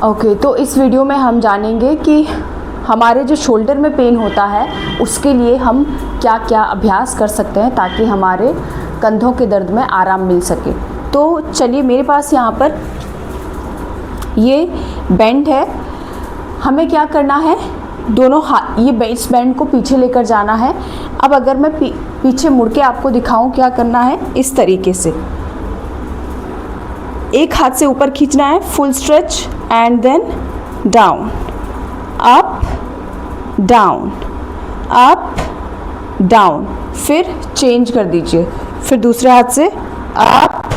Okay, तो इस video में हम जानेंगे कि हमारे जो शोल्डर में पेन होता है उसके लिए हम क्या क्या अभ्यास कर सकते हैं ताकि हमारे कंधों के दर्द में आराम मिल सके। तो चलिए, मेरे पास यहाँ पर ये बैंड है। हमें क्या करना है, दोनों हाथ, ये इस बैंड को पीछे लेकर जाना है। अब अगर मैं पीछे मुड़ के आपको दिखाऊं क्या करना है, इस तरीके से एक हाथ से ऊपर खींचना है, full stretch, and then down, up down, up down. फिर चेंज कर दीजिए, फिर दूसरे हाथ से up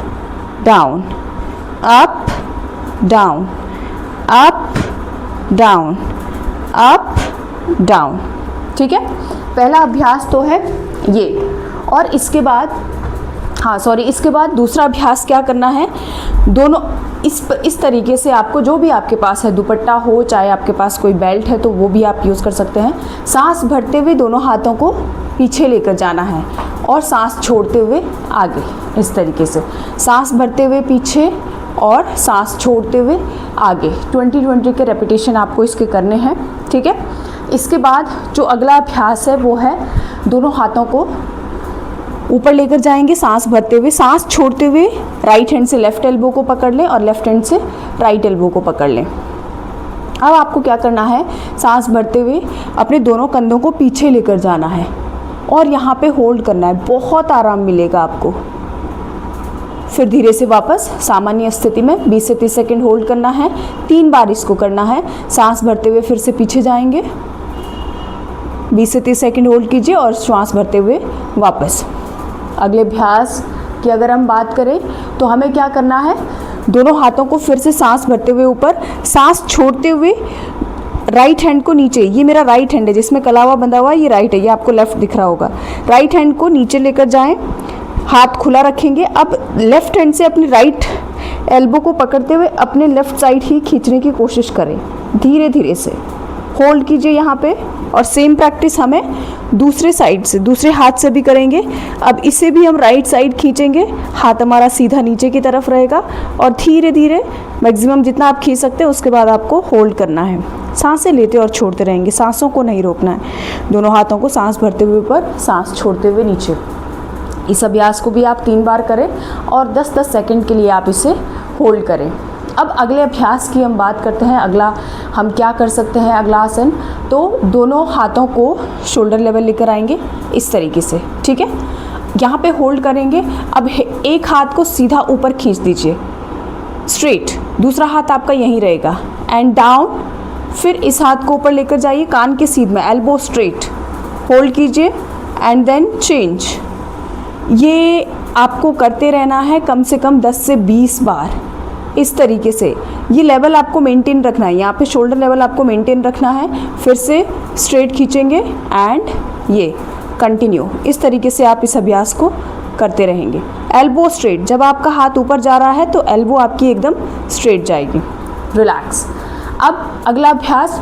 down, up down, up down, up down. ठीक है, पहला अभ्यास तो है ये। और इसके बाद इसके बाद दूसरा अभ्यास क्या करना है, दोनों इस तरीके से आपको, जो भी आपके पास है, दुपट्टा हो, चाहे आपके पास कोई बेल्ट है तो वो भी आप यूज़ कर सकते हैं। सांस भरते हुए दोनों हाथों को पीछे लेकर जाना है और सांस छोड़ते हुए आगे, इस तरीके से सांस भरते हुए पीछे और सांस छोड़ते हुए आगे। 20-20 के रेपिटेशन आपको इसके करने हैं। ठीक है, इसके बाद जो अगला अभ्यास है वो है, दोनों हाथों को ऊपर लेकर जाएंगे सांस भरते हुए, सांस छोड़ते हुए राइट हैंड से लेफ़्ट एल्बो को पकड़ लें और लेफ़्ट हैंड से राइट एल्बो को पकड़ लें। अब आपको क्या करना है, सांस भरते हुए अपने दोनों कंधों को पीछे लेकर जाना है और यहाँ पे होल्ड करना है, बहुत आराम मिलेगा आपको। फिर धीरे से वापस सामान्य स्थिति में 20 से 30 सेकेंड होल्ड करना है। 3 बार इसको करना है। सांस भरते हुए फिर से पीछे जाएंगे, 20 से 30 सेकेंड होल्ड कीजिए और श्वास भरते हुए वापस। अगले अभ्यास की अगर हम बात करें तो हमें क्या करना है, दोनों हाथों को फिर से सांस भरते हुए ऊपर, सांस छोड़ते हुए राइट हैंड को नीचे, ये मेरा राइट हैंड है जिसमें कलावा बंधा हुआ है, ये राइट है, ये आपको लेफ्ट दिख रहा होगा। राइट हैंड को नीचे लेकर जाएं, हाथ खुला रखेंगे। अब लेफ्ट हैंड से अपनी राइट एल्बो को पकड़ते हुए अपने लेफ्ट साइड ही खींचने की कोशिश करें, धीरे धीरे से होल्ड कीजिए यहाँ पे। और सेम प्रैक्टिस हमें दूसरे साइड से, दूसरे हाथ से भी करेंगे। अब इसे भी हम राइट साइड खींचेंगे, हाथ हमारा सीधा नीचे की तरफ रहेगा और धीरे धीरे मैक्सिमम जितना आप खींच सकते हैं उसके बाद आपको होल्ड करना है। सांसें लेते और छोड़ते रहेंगे, सांसों को नहीं रोकना है। दोनों हाथों को सांस भरते हुए ऊपर, सांस छोड़ते हुए नीचे। इस अभ्यास को भी आप 3 बार करें और 10-10 सेकेंड के लिए आप इसे होल्ड करें। अब अगले अभ्यास की हम बात करते हैं। अगला हम क्या कर सकते हैं, अगला आसन, तो दोनों हाथों को शोल्डर लेवल लेकर आएंगे इस तरीके से। ठीक है, यहाँ पे होल्ड करेंगे। अब एक हाथ को सीधा ऊपर खींच दीजिए, स्ट्रेट, दूसरा हाथ आपका यहीं रहेगा, एंड डाउन। फिर इस हाथ को ऊपर लेकर जाइए कान के सीध में, एल्बो स्ट्रेट, होल्ड कीजिए एंड देन चेंज। ये आपको करते रहना है कम से कम 10 से 20 बार इस तरीके से। ये लेवल आपको मेंटेन रखना है, यहाँ पे शोल्डर लेवल आपको मेंटेन रखना है। फिर से स्ट्रेट खींचेंगे एंड ये कंटिन्यू, इस तरीके से आप इस अभ्यास को करते रहेंगे। एल्बो स्ट्रेट, जब आपका हाथ ऊपर जा रहा है तो एल्बो आपकी एकदम स्ट्रेट जाएगी। रिलैक्स। अब अगला अभ्यास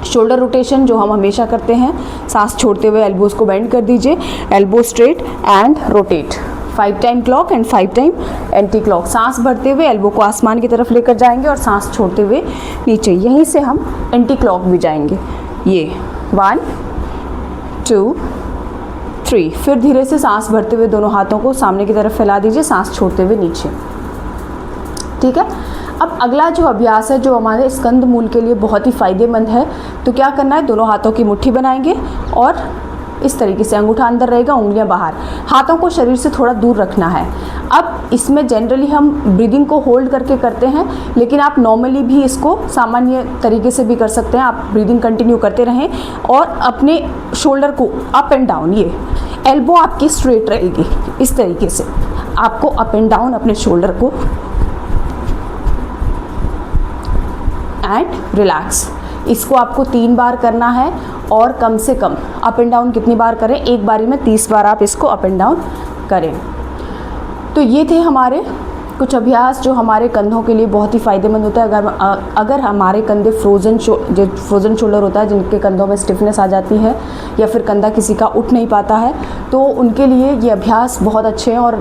शोल्डर रोटेशन, जो हम हमेशा करते हैं। सांस छोड़ते हुए एल्बोज को बेंड कर दीजिए, elbow straight and rotate. 5 time clock and 5 time anti clock. सांस भरते हुए एल्बो को आसमान की तरफ लेकर जाएंगे और सांस छोड़ते हुए नीचे। यहीं से हम एंटी क्लॉक भी जाएंगे। ये 1 2 3। फिर धीरे से सांस भरते हुए दोनों हाथों को सामने की तरफ फैला दीजिए, सांस छोड़ते हुए नीचे। ठीक है, अब अगला जो अभ्यास है जो हमारे स्कंद मूल के लिए बहुत ही फ़ायदेमंद है, तो क्या करना है, दोनों हाथों की मुट्ठी बनाएंगे और इस तरीके से अंगूठा अंदर रहेगा, उंगलियां बाहर। हाथों को शरीर से थोड़ा दूर रखना है। अब इसमें जनरली हम ब्रीदिंग को होल्ड करके करते हैं, लेकिन आप नॉर्मली भी इसको सामान्य तरीके से भी कर सकते हैं। आप ब्रीदिंग कंटिन्यू करते रहें और अपने शोल्डर को अप एंड डाउन, ये एल्बो आपकी स्ट्रेट रहेगी, इस तरीके से आपको अप एंड डाउन अपने शोल्डर को, एंड रिलैक्स। इसको आपको 3 बार करना है और कम से कम अप एंड डाउन कितनी बार करें, एक बारी में 30 बार आप इसको अप एंड डाउन करें। तो ये थे हमारे कुछ अभ्यास जो हमारे कंधों के लिए बहुत ही फ़ायदेमंद होता है। अगर हमारे कंधे फ्रोज़न शोल्डर होता है, जिनके कंधों में स्टिफनेस आ जाती है या फिर कंधा किसी का उठ नहीं पाता है, तो उनके लिए ये अभ्यास बहुत अच्छे हैं। और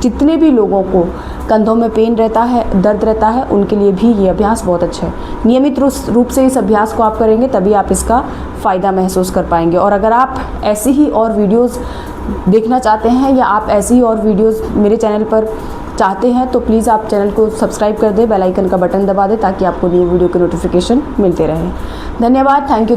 जितने भी लोगों को कंधों में पेन रहता है, दर्द रहता है, उनके लिए भी ये अभ्यास बहुत अच्छा है। नियमित रूप से इस अभ्यास को आप करेंगे तभी आप इसका फ़ायदा महसूस कर पाएंगे। और अगर आप ऐसी ही और वीडियोज़ देखना चाहते हैं या आप ऐसी ही और वीडियोज़ मेरे चैनल पर चाहते हैं तो प्लीज़ आप चैनल को सब्सक्राइब कर दें, बेल आइकन का बटन दबा दें ताकि आपको न्यू वीडियो के नोटिफिकेशन मिलते रहें। धन्यवाद, थैंक यू।